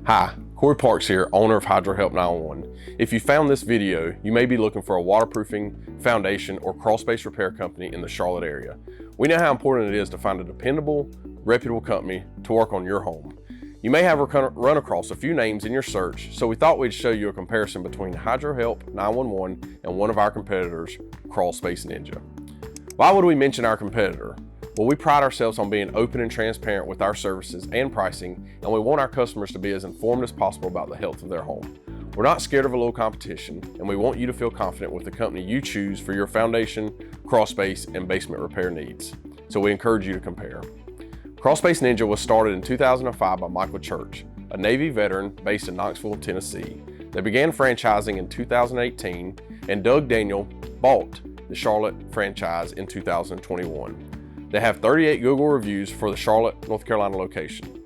Hi, Corey Parks here, owner of HydroHelp911. If you found this video, you may be looking for a waterproofing, foundation, or crawlspace repair company in the Charlotte area. We know how important it is to find a dependable, reputable company to work on your home. You may have run across a few names in your search, so we thought we'd show you a comparison between HydroHelp911 and one of our competitors, Crawlspace Ninja. Why would we mention our competitor? Well, we pride ourselves on being open and transparent with our services and pricing, and we want our customers to be as informed as possible about the health of their home. We're not scared of a low competition, and we want you to feel confident with the company you choose for your foundation, crawlspace, and basement repair needs. So we encourage you to compare. Crawlspace Ninja was started in 2005 by Michael Church, a Navy veteran based in Knoxville, Tennessee. They began franchising in 2018, and Doug Daniel bought the Charlotte franchise in 2021. They have 38 Google reviews for the Charlotte, North Carolina location.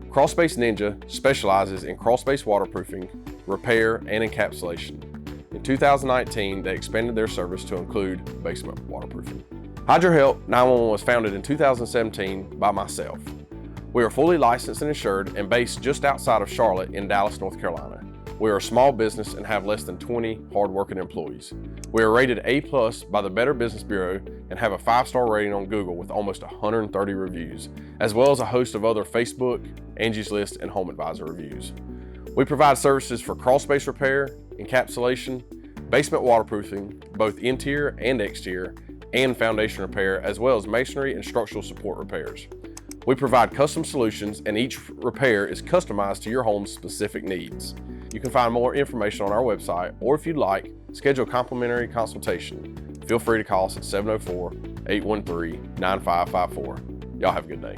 Crawlspace Ninja specializes in crawlspace waterproofing, repair, and encapsulation. In 2019, they expanded their service to include basement waterproofing. HydroHelp911 was founded in 2017 by myself. We are fully licensed and insured and based just outside of Charlotte in Dallas, North Carolina. We are a small business and have less than 20 hard-working employees. We are rated A+ by the Better Business Bureau and have a 5-star rating on Google with almost 130 reviews, as well as a host of other Facebook, Angie's List, and Home Advisor reviews. We provide services for crawlspace repair, encapsulation, basement waterproofing, both interior and exterior, and foundation repair, as well as masonry and structural support repairs. We provide custom solutions, and each repair is customized to your home's specific needs. You can find more information on our website, or if you'd like, schedule a complimentary consultation. Feel free to call us at 704-813-9554. Y'all have a good day.